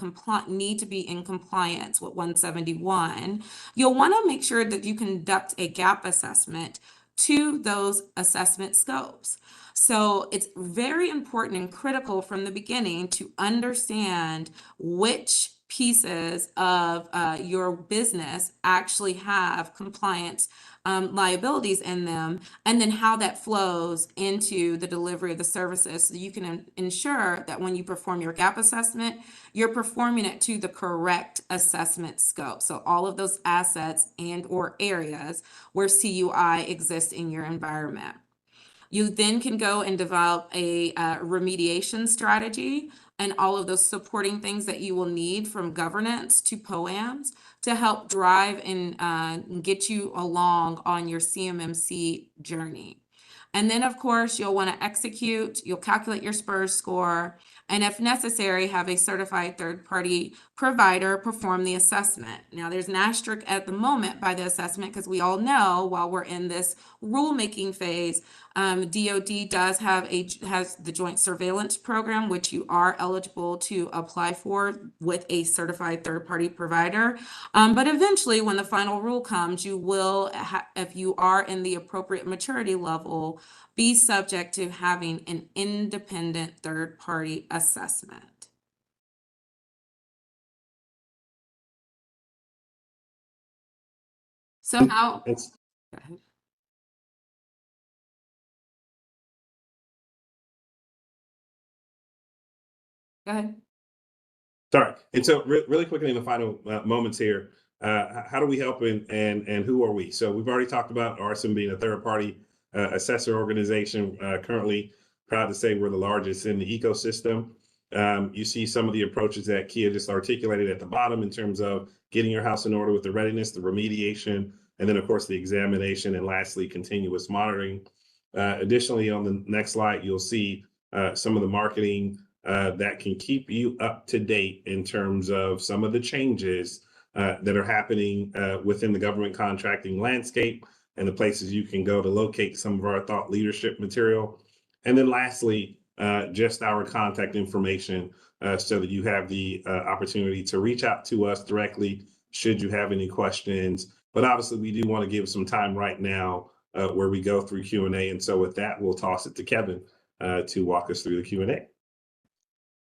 need to be in compliance with 171, you'll want to make sure that you conduct a gap assessment to those assessment scopes. So it's very important and critical from the beginning to understand which pieces of your business actually have compliance liabilities in them, and then how that flows into the delivery of the services so you can ensure that when you perform your gap assessment, you're performing it to the correct assessment scope. So all of those assets and or areas where CUI exists in your environment. You then can go and develop a remediation strategy and all of those supporting things that you will need from governance to POAMs to help drive and get you along on your CMMC journey. And then, of course, you'll want to execute, you'll calculate your SPURS score, and if necessary, have a certified third-party provider perform the assessment. Now, there's an asterisk at the moment by the assessment because we all know while we're in this rulemaking phase, DOD does has the Joint Surveillance Program, which you are eligible to apply for with a certified third-party provider. But eventually, when the final rule comes, you will, if you are in the appropriate maturity level, be subject to having an independent third-party assessment. So how? Go ahead. Go ahead. Sorry. And so really quickly in the final moments here, how do we help and who are we? So we've already talked about RSM being a third party assessor organization. Currently proud to say we're the largest in the ecosystem. You see some of the approaches that Kia just articulated at the bottom in terms of getting your house in order with the readiness, the remediation, and then of course the examination, and lastly, continuous monitoring. Additionally, on the next slide, you'll see some of the marketing that can keep you up to date in terms of some of the changes that are happening within the government contracting landscape and the places you can go to locate some of our thought leadership material. And then lastly, just our contact information so that you have the opportunity to reach out to us directly should you have any questions. But obviously, we do want to give some time right now where we go through Q&A. And so with that, we'll toss it to Kevin to walk us through the Q&A.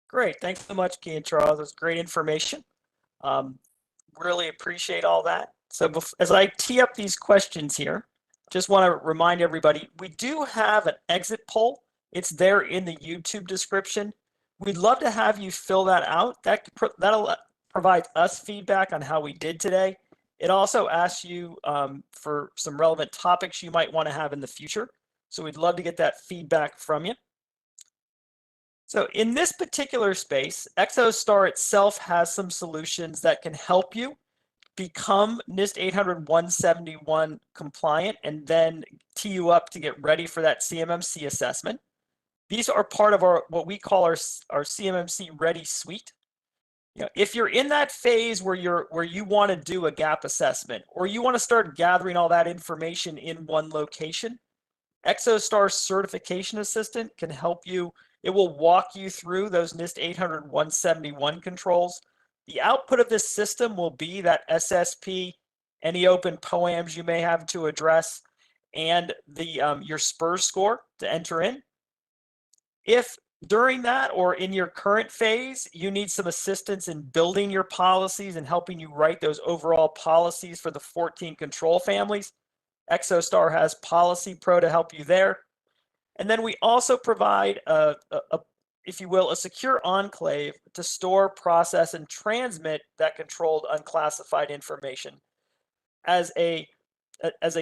Great. Thanks so much, Kia and Charles. That's great information. Really appreciate all that. So as I tee up these questions here, just want to remind everybody, we do have an exit poll. It's there in the YouTube description. We'd love to have you fill that out. That'll provide us feedback on how we did today. It also asks you for some relevant topics you might want to have in the future. So we'd love to get that feedback from you. So in this particular space, Exostar itself has some solutions that can help you become NIST 800-171 compliant and then tee you up to get ready for that CMMC assessment. These are part of our what we call our CMMC Ready Suite. if you're in that phase where you want to do a gap assessment, or you want to start gathering all that information in one location, Exostar Certification Assistant can help you. It will walk you through those NIST 800-171 controls. The output of this system will be that SSP, any open POAMs you may have to address, and the your SPURS score to enter in. If during that or in your current phase, you need some assistance in building your policies and helping you write those overall policies for the 14 control families, Exostar has Policy Pro to help you there. And then we also provide if you will, a secure enclave to store, process, and transmit that controlled unclassified information as a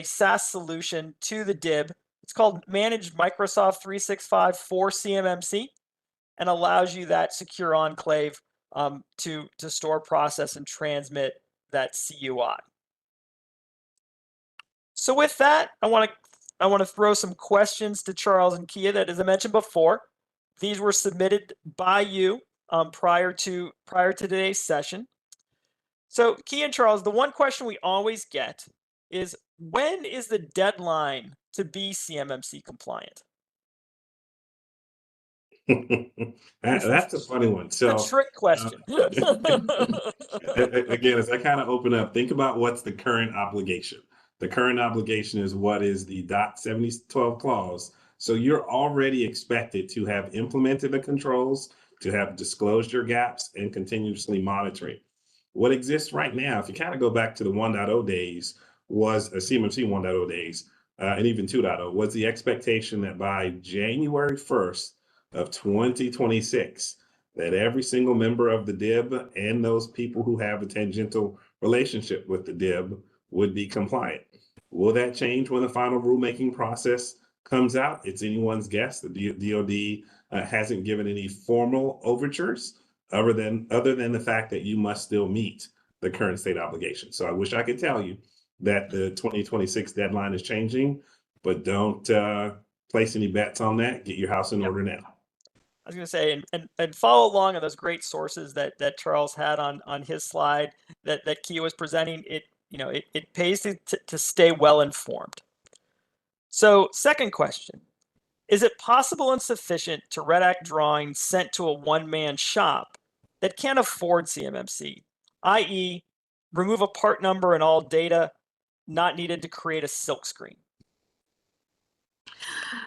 SaaS solution to the DIB. It's called Managed Microsoft 365 for CMMC, and allows you that secure enclave to store, process, and transmit that CUI. So with that, I want to throw some questions to Charles and Kia that, as I mentioned before, these were submitted by you prior to today's session. So Kia and Charles, the one question we always get is, when is the deadline to be CMMC compliant? That's a funny one. So a trick question. Again, as I kind of open up, think about what's the current obligation. The current obligation is what is the .7012 clause. So you're already expected to have implemented the controls, to have disclosed your gaps, and continuously monitoring. What exists right now, if you kind of go back to the 1.0 days, was a CMMC 1.0 days, and even 2.0, was the expectation that by January 1st of 2026, that every single member of the DIB and those people who have a tangential relationship with the DIB would be compliant. Will that change when the final rulemaking process comes out? It's anyone's guess. The DoD hasn't given any formal overtures other than the fact that you must still meet the current state obligation. So I wish I could tell you that the 2026 deadline is changing, but don't place any bets on that. Get your house in order now. I was going to say, and follow along on those great sources that Charles had on his slide that Kia was presenting. It pays to stay well informed. So, second question: is it possible and sufficient to redact drawings sent to a one-man shop that can't afford CMMC, i.e., remove a part number and all data, not needed to create a silkscreen?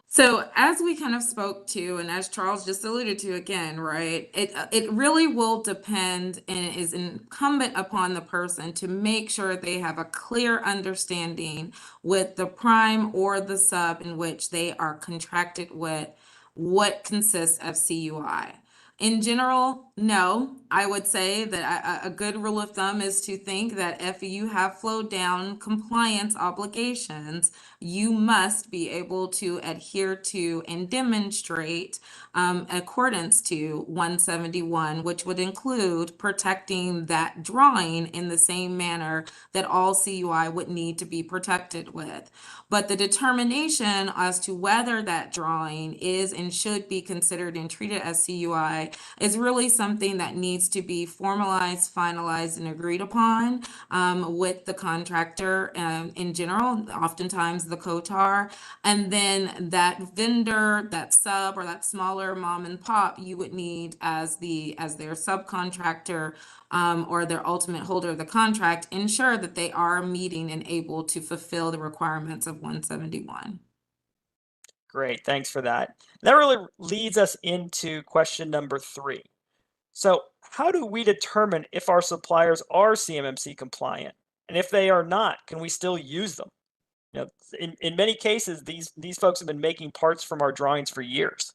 So as we kind of spoke to, and as Charles just alluded to again, right, it really will depend and is incumbent upon the person to make sure they have a clear understanding with the prime or the sub in which they are contracted with what consists of CUI. In general, no. I would say that a good rule of thumb is to think that if you have flowed down compliance obligations, you must be able to adhere to and demonstrate accordance to 171, which would include protecting that drawing in the same manner that all CUI would need to be protected with. But the determination as to whether that drawing is and should be considered and treated as CUI is really something that needs to be formalized, finalized, and agreed upon with the contractor in general, oftentimes the COTAR, and then that vendor, that sub, or that smaller mom and pop, you would need as their subcontractor or their ultimate holder of the contract, ensure that they are meeting and able to fulfill the requirements of 171. Great, thanks for that. That really leads us into question number 3. So how do we determine if our suppliers are CMMC compliant? And if they are not, can we still use them? In many cases, these folks have been making parts from our drawings for years.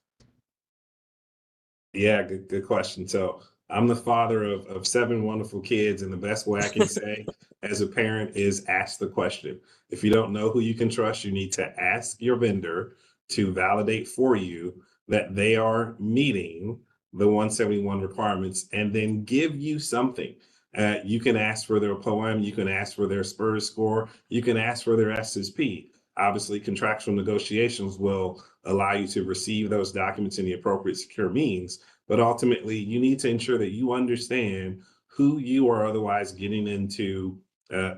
Yeah, good question. So I'm the father of 7 wonderful kids, and the best way I can say as a parent is ask the question. If you don't know who you can trust, you need to ask your vendor to validate for you that they are meeting the 171 requirements, and then give you something. You can ask for their POAM, you can ask for their SPURS score, you can ask for their SSP. Obviously, contractual negotiations will allow you to receive those documents in the appropriate secure means, but ultimately you need to ensure that you understand who you are otherwise getting into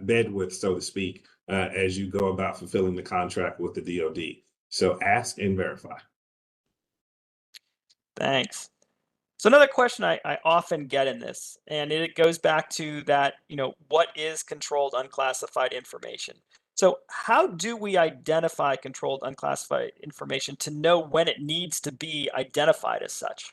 bed with, so to speak, as you go about fulfilling the contract with the DoD. So ask and verify. Thanks. So another question I often get in this, and it goes back to that, what is controlled unclassified information? So how do we identify controlled unclassified information to know when it needs to be identified as such?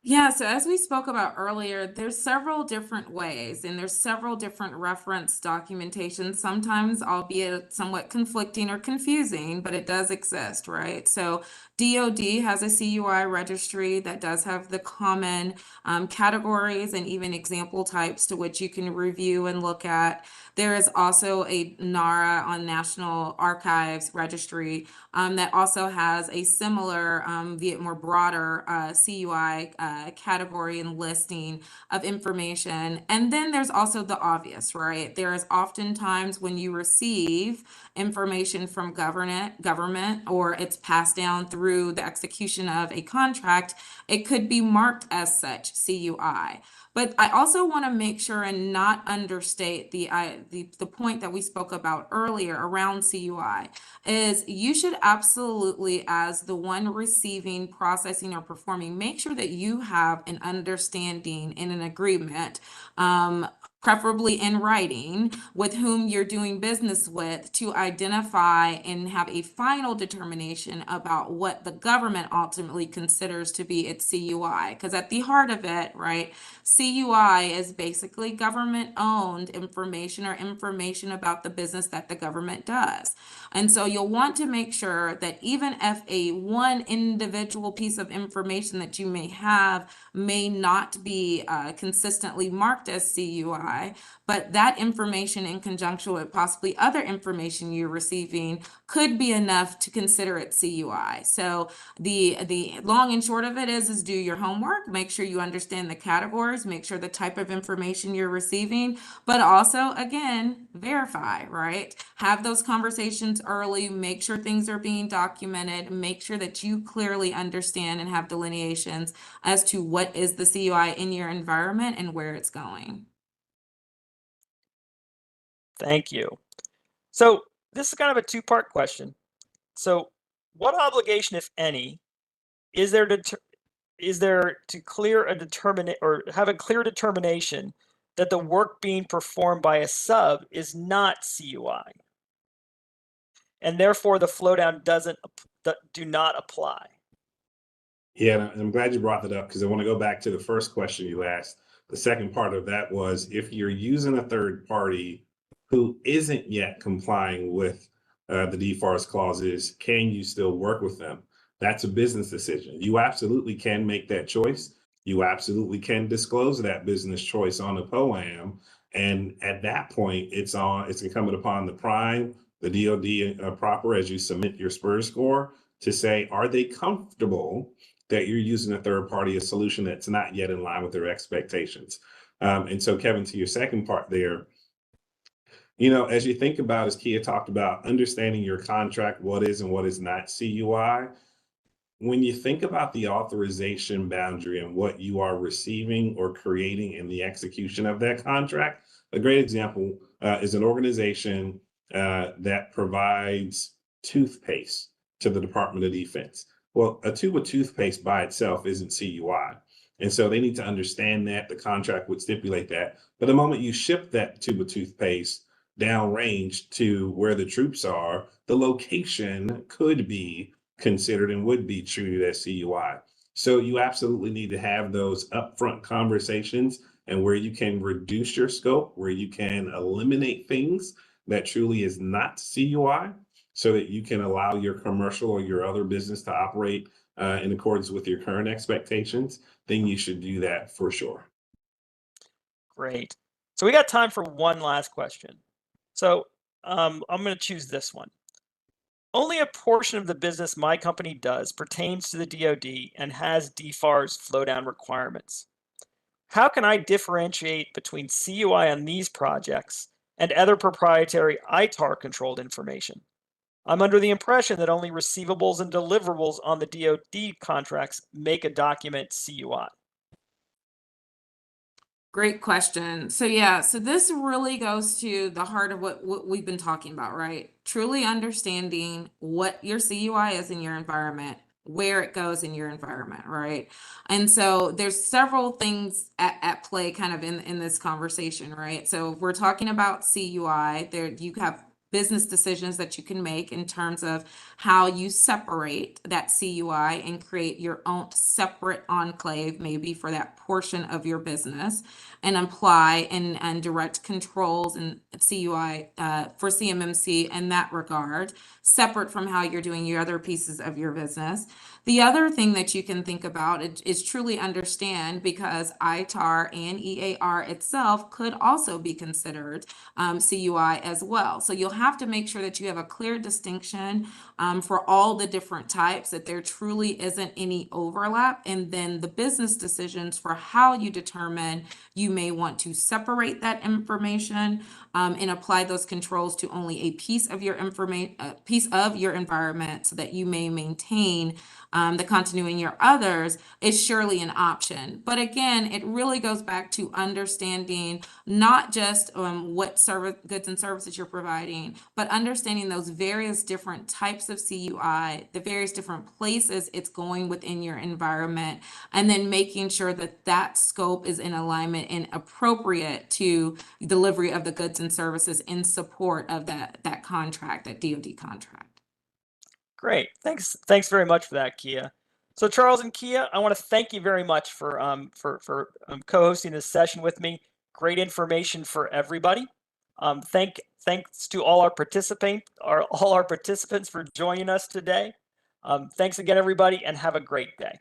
Yeah, so as we spoke about earlier, there's several different ways and there's several different reference documentation, sometimes albeit somewhat conflicting or confusing, but it does exist, right? So DoD has a CUI registry that does have the common categories and even example types to which you can review and look at. There is also a NARA on National Archives registry that also has a similar, more broader CUI category and listing of information. And then there's also the obvious, right? There is oftentimes when you receive information from government, or it's passed down through the execution of a contract, it could be marked as such CUI. But I also want to make sure and not understate the point that we spoke about earlier around CUI is you should absolutely, as the one receiving, processing, or performing, make sure that you have an understanding and an agreement, preferably in writing, with whom you're doing business with to identify and have a final determination about what the government ultimately considers to be its CUI. Because at the heart of it, right, CUI is basically government-owned information or information about the business that the government does. And so you'll want to make sure that even if a one individual piece of information that you may have may not be consistently marked as CUI, but that information in conjunction with possibly other information you're receiving could be enough to consider it CUI. So the long and short of it is do your homework, make sure you understand the categories, make sure the type of information you're receiving, but also, again, verify, right? Have those conversations early, make sure things are being documented, make sure that you clearly understand and have delineations as to what is the CUI in your environment and where it's going. Thank you. So this is kind of a two-part question. So what obligation, if any, is there to clear a determinate or have a clear determination that the work being performed by a sub is not CUI, and therefore the flowdown do not apply? Yeah, and I'm glad you brought that up because I want to go back to the first question you asked. The second part of that was if you're using a third party who isn't yet complying with the DFARS clauses, can you still work with them? That's a business decision. You absolutely can make that choice. You absolutely can disclose that business choice on a POAM. And at that point, it's incumbent upon the prime, the DoD proper, as you submit your SPURS score, to say, are they comfortable that you're using a third party, a solution that's not yet in line with their expectations? And so, Kevin, to your second part there, as you think about, as Kia talked about, understanding your contract, what is and what is not CUI, when you think about the authorization boundary and what you are receiving or creating in the execution of that contract, a great example is an organization that provides toothpaste to the Department of Defense. Well, a tube of toothpaste by itself isn't CUI. And so they need to understand that. The contract would stipulate that. But the moment you ship that tube of toothpaste downrange to where the troops are, the location could be considered and would be treated as CUI. So you absolutely need to have those upfront conversations, and where you can reduce your scope, where you can eliminate things that truly is not CUI, so that you can allow your commercial or your other business to operate in accordance with your current expectations, then you should do that for sure. Great. So we got time for one last question. So I'm going to choose this one. Only a portion of the business my company does pertains to the DoD and has DFARS flowdown requirements. How can I differentiate between CUI on these projects and other proprietary ITAR controlled information? I'm under the impression that only receivables and deliverables on the DoD contracts make a document CUI. Great question. So yeah, so this really goes to the heart of what we've been talking about, right? Truly understanding what your CUI is in your environment, where it goes in your environment, right? And so there's several things at play kind of in this conversation, right? So if we're talking about CUI, there you have business decisions that you can make in terms of how you separate that CUI and create your own separate enclave, maybe for that portion of your business, and apply and direct controls and CUI for CMMC in that regard, separate from how you're doing your other pieces of your business. The other thing that you can think about is truly understand, because ITAR and EAR itself could also be considered CUI as well. So you'll have to make sure that you have a clear distinction for all the different types, that there truly isn't any overlap. And then the business decisions for how you determine you may want to separate that information and apply those controls to only a piece of your environment, so that you may maintain the continuity in your others, is surely an option. But again, it really goes back to understanding not just what goods and services you're providing, but understanding those various different types of CUI, the various different places it's going within your environment, and then making sure that that scope is in alignment and appropriate to delivery of the goods and services in support of that contract, that DoD contract. Great. Thanks very much for that, Kia. So Charles and Kia, I want to thank you very much for co-hosting this session with me. Great information for everybody. Thanks to all our participants for joining us today. Thanks again, everybody, and have a great day.